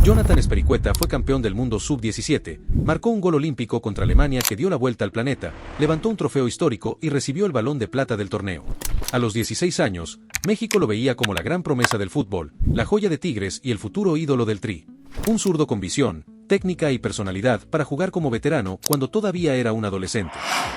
Jonathan Espericueta fue campeón del mundo sub-17, marcó un gol olímpico contra Alemania que dio la vuelta al planeta, levantó un trofeo histórico y recibió el balón de plata del torneo. A los 16 años, México lo veía como la gran promesa del fútbol, la joya de Tigres y el futuro ídolo del Tri. Un zurdo con visión, técnica y personalidad para jugar como veterano cuando todavía era un adolescente.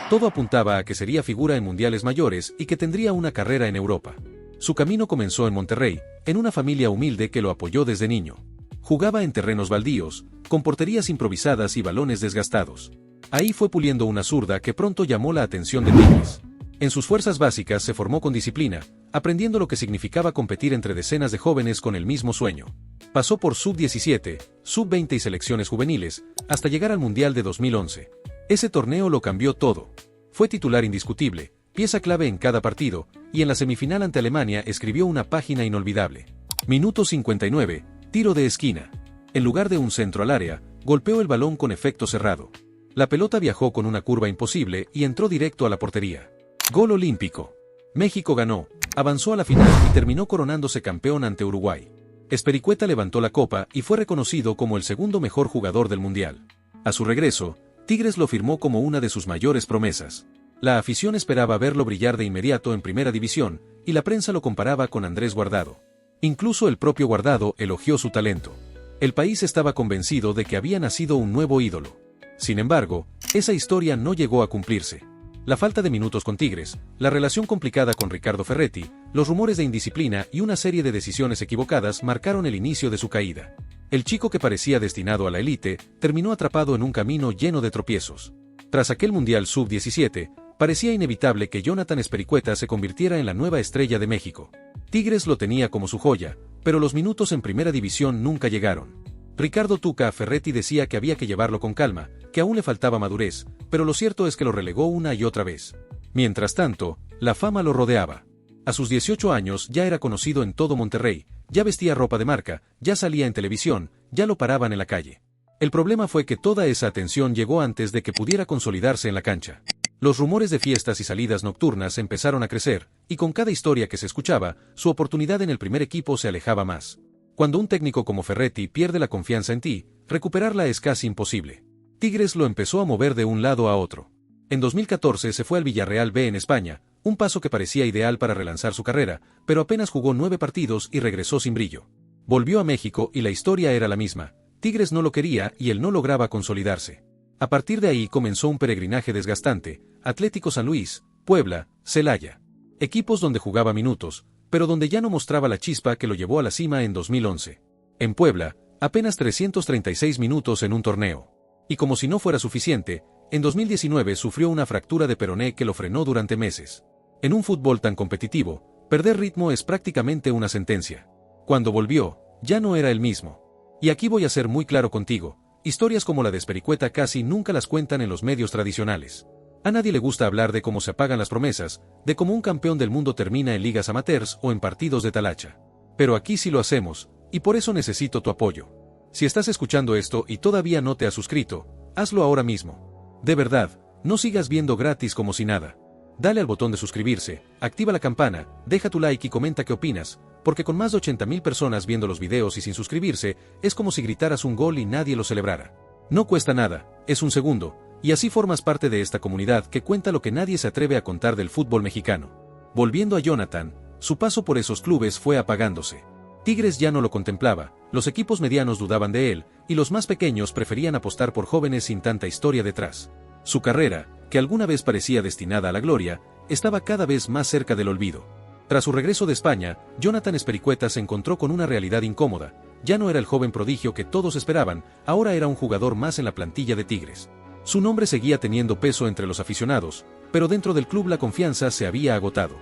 Todo apuntaba a que sería figura en mundiales mayores y que tendría una carrera en Europa. Su camino comenzó en Monterrey, en una familia humilde que lo apoyó desde niño. Jugaba en terrenos baldíos, con porterías improvisadas y balones desgastados. Ahí fue puliendo una zurda que pronto llamó la atención de Tigres. En sus fuerzas básicas se formó con disciplina, aprendiendo lo que significaba competir entre decenas de jóvenes con el mismo sueño. Pasó por sub-17, sub-20 y selecciones juveniles, hasta llegar al Mundial de 2011. Ese torneo lo cambió todo. Fue titular indiscutible, pieza clave en cada partido, y en la semifinal ante Alemania escribió una página inolvidable. Minuto 59, tiro de esquina. En lugar de un centro al área, golpeó el balón con efecto cerrado. La pelota viajó con una curva imposible y entró directo a la portería. Gol olímpico. México ganó, avanzó a la final y terminó coronándose campeón ante Uruguay. Espericueta levantó la copa y fue reconocido como el segundo mejor jugador del mundial. A su regreso, Tigres lo firmó como una de sus mayores promesas. La afición esperaba verlo brillar de inmediato en primera división, y la prensa lo comparaba con Andrés Guardado. Incluso el propio Guardado elogió su talento. El país estaba convencido de que había nacido un nuevo ídolo. Sin embargo, esa historia no llegó a cumplirse. La falta de minutos con Tigres, la relación complicada con Ricardo Ferretti, los rumores de indisciplina y una serie de decisiones equivocadas marcaron el inicio de su caída. El chico que parecía destinado a la élite, terminó atrapado en un camino lleno de tropiezos. Tras aquel Mundial sub-17, parecía inevitable que Jonathan Espericueta se convirtiera en la nueva estrella de México. Tigres lo tenía como su joya, pero los minutos en primera división nunca llegaron. Ricardo Tuca Ferretti decía que había que llevarlo con calma, que aún le faltaba madurez, pero lo cierto es que lo relegó una y otra vez. Mientras tanto, la fama lo rodeaba. A sus 18 años ya era conocido en todo Monterrey, ya vestía ropa de marca, ya salía en televisión, ya lo paraban en la calle. El problema fue que toda esa atención llegó antes de que pudiera consolidarse en la cancha. Los rumores de fiestas y salidas nocturnas empezaron a crecer, y con cada historia que se escuchaba, su oportunidad en el primer equipo se alejaba más. Cuando un técnico como Ferretti pierde la confianza en ti, recuperarla es casi imposible. Tigres lo empezó a mover de un lado a otro. En 2014 se fue al Villarreal B en España, un paso que parecía ideal para relanzar su carrera, pero apenas jugó 9 partidos y regresó sin brillo. Volvió a México y la historia era la misma. Tigres no lo quería y él no lograba consolidarse. A partir de ahí comenzó un peregrinaje desgastante: Atlético San Luis, Puebla, Celaya. Equipos donde jugaba minutos, pero donde ya no mostraba la chispa que lo llevó a la cima en 2011. En Puebla, apenas 336 minutos en un torneo. Y como si no fuera suficiente, en 2019 sufrió una fractura de peroné que lo frenó durante meses. En un fútbol tan competitivo, perder ritmo es prácticamente una sentencia. Cuando volvió, ya no era el mismo. Y aquí voy a ser muy claro contigo, historias como la de Espericueta casi nunca las cuentan en los medios tradicionales. A nadie le gusta hablar de cómo se apagan las promesas, de cómo un campeón del mundo termina en ligas amateurs o en partidos de talacha. Pero aquí sí lo hacemos, y por eso necesito tu apoyo. Si estás escuchando esto y todavía no te has suscrito, hazlo ahora mismo. De verdad, no sigas viendo gratis como si nada. Dale al botón de suscribirse, activa la campana, deja tu like y comenta qué opinas, porque con más de 80,000 personas viendo los videos y sin suscribirse, es como si gritaras un gol y nadie lo celebrara. No cuesta nada, es un segundo, y así formas parte de esta comunidad que cuenta lo que nadie se atreve a contar del fútbol mexicano. Volviendo a Jonathan, su paso por esos clubes fue apagándose. Tigres ya no lo contemplaba, los equipos medianos dudaban de él, y los más pequeños preferían apostar por jóvenes sin tanta historia detrás. Su carrera, que alguna vez parecía destinada a la gloria, estaba cada vez más cerca del olvido. Tras su regreso de España, Jonathan Espericueta se encontró con una realidad incómoda. Ya no era el joven prodigio que todos esperaban, ahora era un jugador más en la plantilla de Tigres. Su nombre seguía teniendo peso entre los aficionados, pero dentro del club la confianza se había agotado.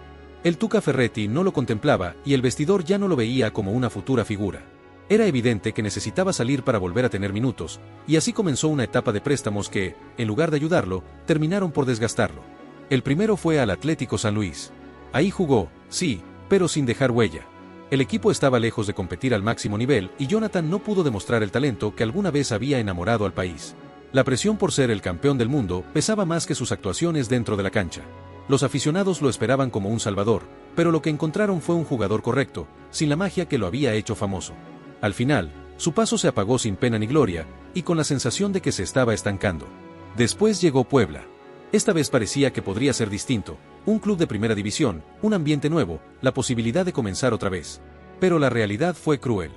El Tuca Ferretti no lo contemplaba y el vestidor ya no lo veía como una futura figura. Era evidente que necesitaba salir para volver a tener minutos, y así comenzó una etapa de préstamos que, en lugar de ayudarlo, terminaron por desgastarlo. El primero fue al Atlético San Luis. Ahí jugó, sí, pero sin dejar huella. El equipo estaba lejos de competir al máximo nivel y Jonathan no pudo demostrar el talento que alguna vez había enamorado al país. La presión por ser el campeón del mundo pesaba más que sus actuaciones dentro de la cancha. Los aficionados lo esperaban como un salvador, pero lo que encontraron fue un jugador correcto, sin la magia que lo había hecho famoso. Al final, Su paso se apagó sin pena ni gloria, y con la sensación de que se estaba estancando. Después llegó Puebla. Esta vez parecía que podría ser distinto, un club de primera división, un ambiente nuevo, la posibilidad de comenzar otra vez. Pero la realidad fue cruel.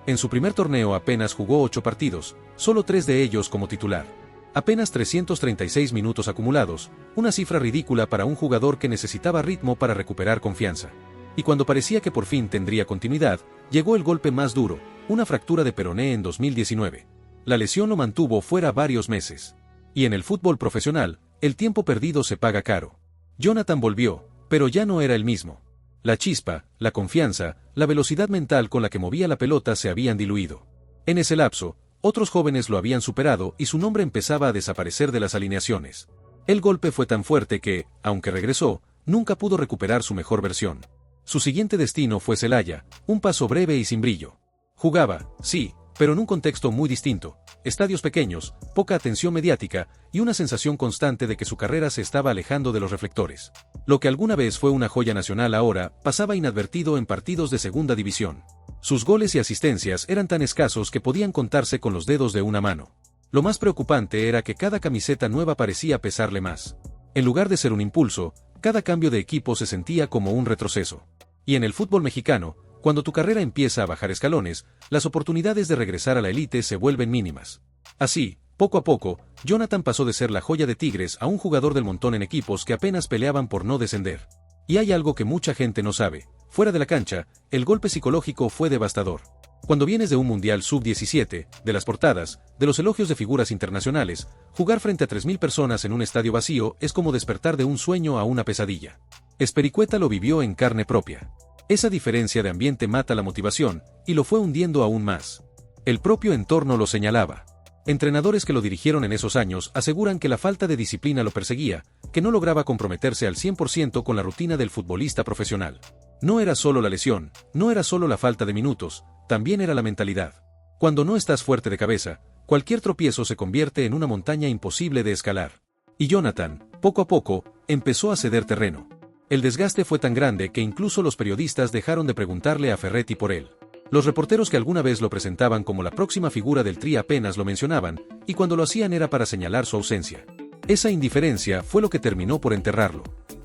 En su primer torneo apenas jugó 8 partidos, solo 3 de ellos como titular. Apenas 336 minutos acumulados, una cifra ridícula para un jugador que necesitaba ritmo para recuperar confianza. Y cuando parecía que por fin tendría continuidad, llegó el golpe más duro, una fractura de peroné en 2019. La lesión lo mantuvo fuera varios meses. Y en el fútbol profesional, el tiempo perdido se paga caro. Jonathan volvió, pero ya no era el mismo. La chispa, la confianza, la velocidad mental con la que movía la pelota se habían diluido. En ese lapso, otros jóvenes lo habían superado y su nombre empezaba a desaparecer de las alineaciones. El golpe fue tan fuerte que, aunque regresó, nunca pudo recuperar su mejor versión. Su siguiente destino fue Celaya, un paso breve y sin brillo. Jugaba, sí, pero en un contexto muy distinto, estadios pequeños, poca atención mediática y una sensación constante de que su carrera se estaba alejando de los reflectores. Lo que alguna vez fue una joya nacional ahora pasaba inadvertido en partidos de segunda división. Sus goles y asistencias eran tan escasos que podían contarse con los dedos de una mano. Lo más preocupante era que cada camiseta nueva parecía pesarle más. En lugar de ser un impulso, cada cambio de equipo se sentía como un retroceso. Y en el fútbol mexicano, cuando tu carrera empieza a bajar escalones, las oportunidades de regresar a la élite se vuelven mínimas. Así, poco a poco, Jonathan pasó de ser la joya de Tigres a un jugador del montón en equipos que apenas peleaban por no descender. Y hay algo que mucha gente no sabe. Fuera de la cancha, el golpe psicológico fue devastador. Cuando vienes de un Mundial Sub-17, de las portadas, de los elogios de figuras internacionales, jugar frente a 3.000 personas en un estadio vacío es como despertar de un sueño a una pesadilla. Espericueta lo vivió en carne propia. Esa diferencia de ambiente mata la motivación, y lo fue hundiendo aún más. El propio entorno lo señalaba. Entrenadores que lo dirigieron en esos años aseguran que la falta de disciplina lo perseguía, que no lograba comprometerse al 100% con la rutina del futbolista profesional. No era solo la lesión, no era solo la falta de minutos, también era la mentalidad. Cuando no estás fuerte de cabeza, cualquier tropiezo se convierte en una montaña imposible de escalar. Y Jonathan, poco a poco, empezó a ceder terreno. El desgaste fue tan grande que incluso los periodistas dejaron de preguntarle a Ferretti por él. Los reporteros que alguna vez lo presentaban como la próxima figura del Tri apenas lo mencionaban, y cuando lo hacían era para señalar su ausencia. Esa indiferencia fue lo que terminó por enterrarlo.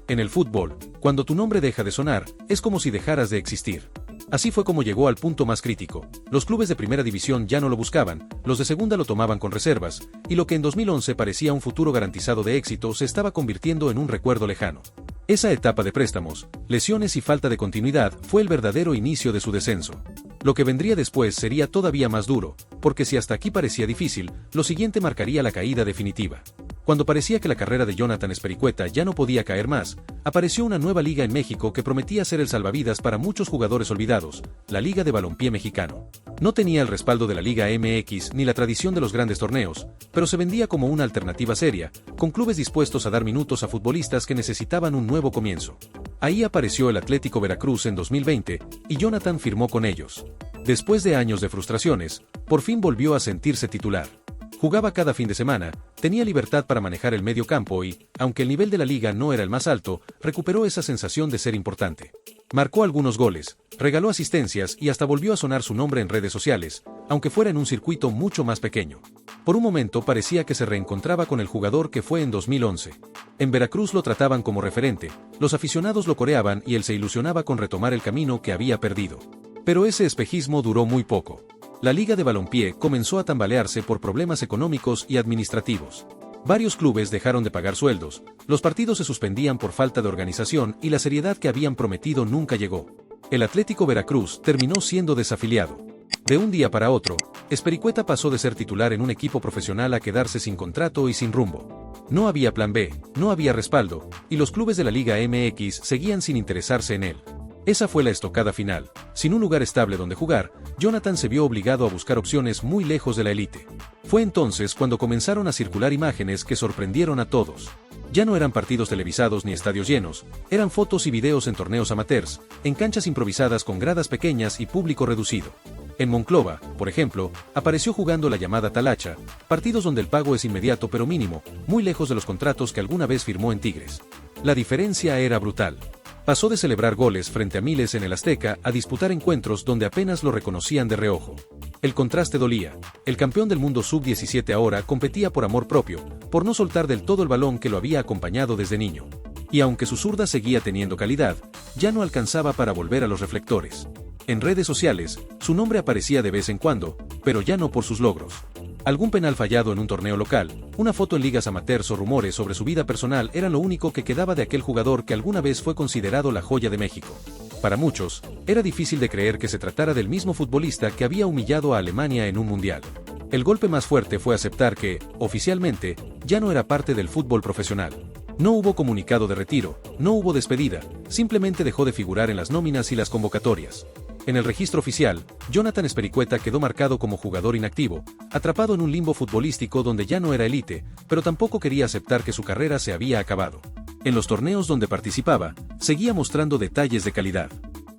En el fútbol, cuando tu nombre deja de sonar, es como si dejaras de existir. Así fue como llegó al punto más crítico. Los clubes de primera división ya no lo buscaban, los de segunda lo tomaban con reservas, y lo que en 2011 parecía un futuro garantizado de éxito se estaba convirtiendo en un recuerdo lejano. Esa etapa de préstamos, lesiones y falta de continuidad fue el verdadero inicio de su descenso. Lo que vendría después sería todavía más duro, porque si hasta aquí parecía difícil, lo siguiente marcaría la caída definitiva. Cuando parecía que la carrera de Jonathan Espericueta ya no podía caer más, apareció una nueva liga en México que prometía ser el salvavidas para muchos jugadores olvidados, la Liga de Balompié Mexicano. No tenía el respaldo de la Liga MX ni la tradición de los grandes torneos, pero se vendía como una alternativa seria, con clubes dispuestos a dar minutos a futbolistas que necesitaban un nuevo comienzo. Ahí apareció el Atlético Veracruz en 2020, y Jonathan firmó con ellos. Después de años de frustraciones, por fin volvió a sentirse titular. Jugaba cada fin de semana, tenía libertad para manejar el medio campo y, aunque el nivel de la liga no era el más alto, recuperó esa sensación de ser importante. Marcó algunos goles, regaló asistencias y hasta volvió a sonar su nombre en redes sociales, aunque fuera en un circuito mucho más pequeño. Por un momento parecía que se reencontraba con el jugador que fue en 2011. En Veracruz lo trataban como referente, los aficionados lo coreaban y él se ilusionaba con retomar el camino que había perdido. Pero ese espejismo duró muy poco. La Liga de Balompié comenzó a tambalearse por problemas económicos y administrativos. Varios clubes dejaron de pagar sueldos, los partidos se suspendían por falta de organización y la seriedad que habían prometido nunca llegó. El Atlético Veracruz terminó siendo desafiliado. De un día para otro, Espericueta pasó de ser titular en un equipo profesional a quedarse sin contrato y sin rumbo. No había plan B, no había respaldo, y los clubes de la Liga MX seguían sin interesarse en él. Esa fue la estocada final. Sin un lugar estable donde jugar, Jonathan se vio obligado a buscar opciones muy lejos de la élite. Fue entonces cuando comenzaron a circular imágenes que sorprendieron a todos. Ya no eran partidos televisados ni estadios llenos, eran fotos y videos en torneos amateurs, en canchas improvisadas con gradas pequeñas y público reducido. En Monclova, por ejemplo, apareció jugando la llamada talacha, partidos donde el pago es inmediato pero mínimo, muy lejos de los contratos que alguna vez firmó en Tigres. La diferencia era brutal. Pasó de celebrar goles frente a miles en el Azteca a disputar encuentros donde apenas lo reconocían de reojo. El contraste dolía. El campeón del mundo sub-17 ahora competía por amor propio, por no soltar del todo el balón que lo había acompañado desde niño. Y aunque su zurda seguía teniendo calidad, ya no alcanzaba para volver a los reflectores. En redes sociales, su nombre aparecía de vez en cuando, pero ya no por sus logros. Algún penal fallado en un torneo local, una foto en ligas amateurs o rumores sobre su vida personal eran lo único que quedaba de aquel jugador que alguna vez fue considerado la joya de México. Para muchos, era difícil de creer que se tratara del mismo futbolista que había humillado a Alemania en un mundial. El golpe más fuerte fue aceptar que, oficialmente, ya no era parte del fútbol profesional. No hubo comunicado de retiro, no hubo despedida, simplemente dejó de figurar en las nóminas y las convocatorias. En el registro oficial, Jonathan Espericueta quedó marcado como jugador inactivo, atrapado en un limbo futbolístico donde ya no era élite, pero tampoco quería aceptar que su carrera se había acabado. En los torneos donde participaba, seguía mostrando detalles de calidad.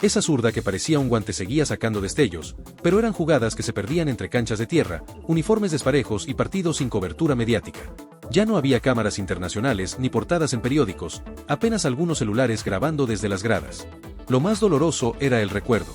Esa zurda que parecía un guante seguía sacando destellos, pero eran jugadas que se perdían entre canchas de tierra, uniformes desparejos y partidos sin cobertura mediática. Ya no había cámaras internacionales ni portadas en periódicos, apenas algunos celulares grabando desde las gradas. Lo más doloroso era el recuerdo.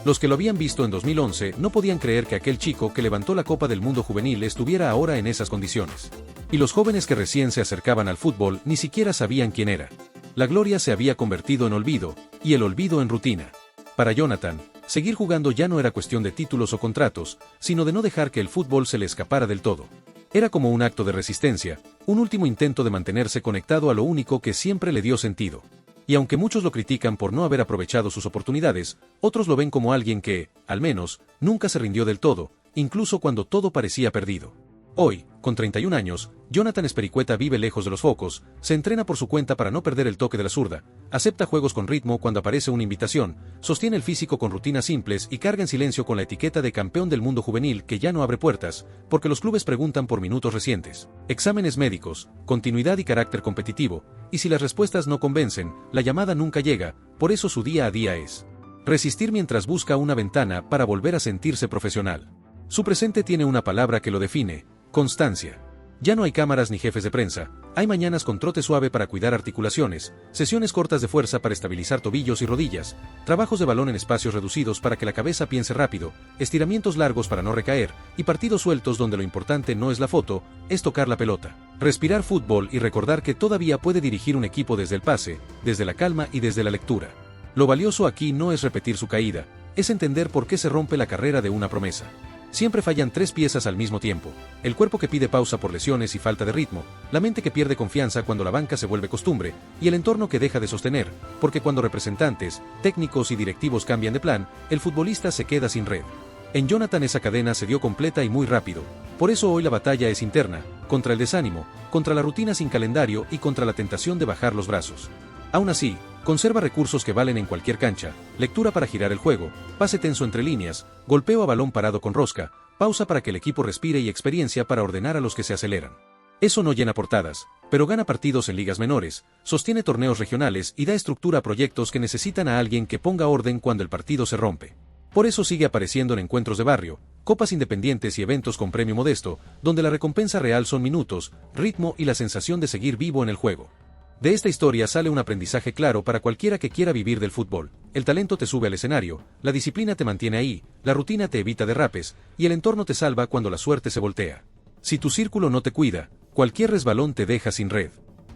Los que lo habían visto en 2011 no podían creer que aquel chico que levantó la Copa del Mundo Juvenil estuviera ahora en esas condiciones. Y los jóvenes que recién se acercaban al fútbol ni siquiera sabían quién era. La gloria se había convertido en olvido, y el olvido en rutina. Para Jonathan, seguir jugando ya no era cuestión de títulos o contratos, sino de no dejar que el fútbol se le escapara del todo. Era como un acto de resistencia, un último intento de mantenerse conectado a lo único que siempre le dio sentido. Y aunque muchos lo critican por no haber aprovechado sus oportunidades, otros lo ven como alguien que, al menos, nunca se rindió del todo, incluso cuando todo parecía perdido. Hoy, con 31 años, Jonathan Espericueta vive lejos de los focos, se entrena por su cuenta para no perder el toque de la zurda, acepta juegos con ritmo cuando aparece una invitación, sostiene el físico con rutinas simples y carga en silencio con la etiqueta de campeón del mundo juvenil que ya no abre puertas, porque los clubes preguntan por minutos recientes, exámenes médicos, continuidad y carácter competitivo, y si las respuestas no convencen, la llamada nunca llega, por eso su día a día es resistir mientras busca una ventana para volver a sentirse profesional. Su presente tiene una palabra que lo define: constancia. Ya no hay cámaras ni jefes de prensa, hay mañanas con trote suave para cuidar articulaciones, sesiones cortas de fuerza para estabilizar tobillos y rodillas, trabajos de balón en espacios reducidos para que la cabeza piense rápido, estiramientos largos para no recaer, y partidos sueltos donde lo importante no es la foto, es tocar la pelota. Respirar fútbol y recordar que todavía puede dirigir un equipo desde el pase, desde la calma y desde la lectura. Lo valioso aquí no es repetir su caída, es entender por qué se rompe la carrera de una promesa. Siempre fallan tres piezas al mismo tiempo: el cuerpo que pide pausa por lesiones y falta de ritmo, la mente que pierde confianza cuando la banca se vuelve costumbre, y el entorno que deja de sostener, porque cuando representantes, técnicos y directivos cambian de plan, el futbolista se queda sin red. En Jonathan esa cadena se dio completa y muy rápido, por eso hoy la batalla es interna, contra el desánimo, contra la rutina sin calendario y contra la tentación de bajar los brazos. Aún así, conserva recursos que valen en cualquier cancha: lectura para girar el juego, pase tenso entre líneas, golpeo a balón parado con rosca, pausa para que el equipo respire y experiencia para ordenar a los que se aceleran. Eso no llena portadas, pero gana partidos en ligas menores, sostiene torneos regionales y da estructura a proyectos que necesitan a alguien que ponga orden cuando el partido se rompe. Por eso sigue apareciendo en encuentros de barrio, copas independientes y eventos con premio modesto, donde la recompensa real son minutos, ritmo y la sensación de seguir vivo en el juego. De esta historia sale un aprendizaje claro para cualquiera que quiera vivir del fútbol: el talento te sube al escenario, la disciplina te mantiene ahí, la rutina te evita derrapes, y el entorno te salva cuando la suerte se voltea. Si tu círculo no te cuida, cualquier resbalón te deja sin red.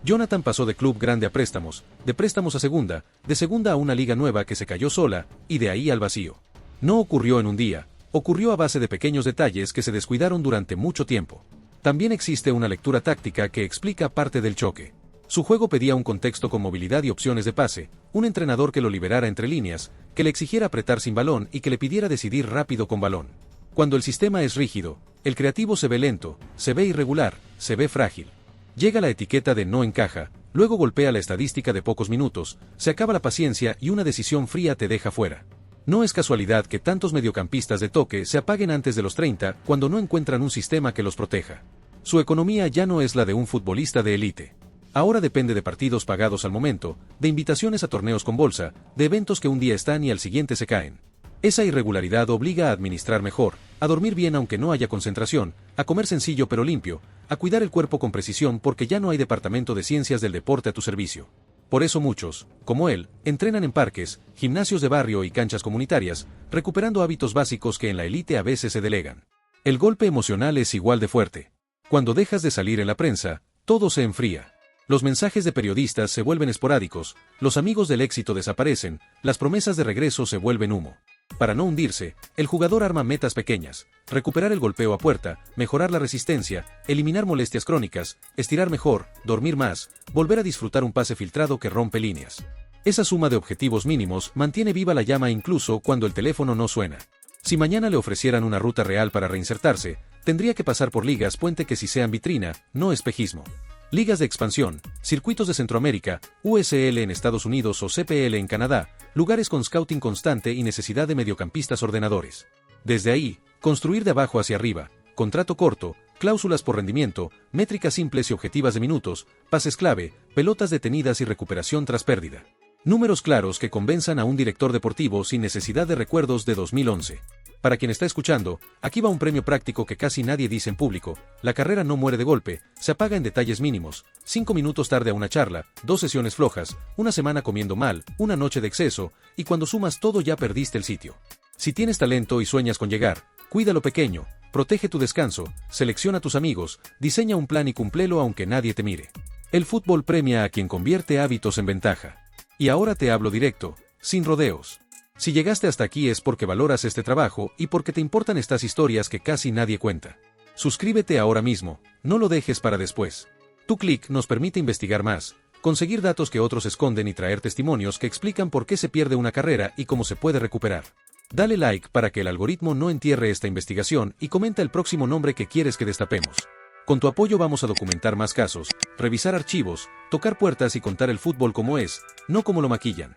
Jonathan pasó de club grande a préstamos, de préstamos a segunda, de segunda a una liga nueva que se cayó sola, y de ahí al vacío. No ocurrió en un día, ocurrió a base de pequeños detalles que se descuidaron durante mucho tiempo. También existe una lectura táctica que explica parte del choque. Su juego pedía un contexto con movilidad y opciones de pase, un entrenador que lo liberara entre líneas, que le exigiera apretar sin balón y que le pidiera decidir rápido con balón. Cuando el sistema es rígido, el creativo se ve lento, se ve irregular, se ve frágil. Llega la etiqueta de no encaja, luego golpea la estadística de pocos minutos, se acaba la paciencia y una decisión fría te deja fuera. No es casualidad que tantos mediocampistas de toque se apaguen antes de los 30 cuando no encuentran un sistema que los proteja. Su economía ya no es la de un futbolista de élite. Ahora depende de partidos pagados al momento, de invitaciones a torneos con bolsa, de eventos que un día están y al siguiente se caen. Esa irregularidad obliga a administrar mejor, a dormir bien aunque no haya concentración, a comer sencillo pero limpio, a cuidar el cuerpo con precisión porque ya no hay departamento de ciencias del deporte a tu servicio. Por eso muchos, como él, entrenan en parques, gimnasios de barrio y canchas comunitarias, recuperando hábitos básicos que en la élite a veces se delegan. El golpe emocional es igual de fuerte. Cuando dejas de salir en la prensa, todo se enfría. Los mensajes de periodistas se vuelven esporádicos, los amigos del éxito desaparecen, las promesas de regreso se vuelven humo. Para no hundirse, el jugador arma metas pequeñas: recuperar el golpeo a puerta, mejorar la resistencia, eliminar molestias crónicas, estirar mejor, dormir más, volver a disfrutar un pase filtrado que rompe líneas. Esa suma de objetivos mínimos mantiene viva la llama incluso cuando el teléfono no suena. Si mañana le ofrecieran una ruta real para reinsertarse, tendría que pasar por ligas puente que sí sean vitrina, no espejismo. Ligas de expansión, circuitos de Centroamérica, USL en Estados Unidos o CPL en Canadá, lugares con scouting constante y necesidad de mediocampistas ordenadores. Desde ahí, construir de abajo hacia arriba, contrato corto, cláusulas por rendimiento, métricas simples y objetivas de minutos, pases clave, pelotas detenidas y recuperación tras pérdida. Números claros que convenzan a un director deportivo sin necesidad de recuerdos de 2011. Para quien está escuchando, aquí va un premio práctico que casi nadie dice en público: la carrera no muere de golpe, se apaga en detalles mínimos, 5 minutos tarde a una charla, 2 sesiones flojas, una semana comiendo mal, una noche de exceso, y cuando sumas todo ya perdiste el sitio. Si tienes talento y sueñas con llegar, cuida lo pequeño, protege tu descanso, selecciona tus amigos, diseña un plan y cúmplelo aunque nadie te mire. El fútbol premia a quien convierte hábitos en ventaja. Y ahora te hablo directo, sin rodeos. Si llegaste hasta aquí es porque valoras este trabajo y porque te importan estas historias que casi nadie cuenta. Suscríbete ahora mismo, no lo dejes para después. Tu clic nos permite investigar más, conseguir datos que otros esconden y traer testimonios que explican por qué se pierde una carrera y cómo se puede recuperar. Dale like para que el algoritmo no entierre esta investigación y comenta el próximo nombre que quieres que destapemos. Con tu apoyo vamos a documentar más casos, revisar archivos, tocar puertas y contar el fútbol como es, no como lo maquillan.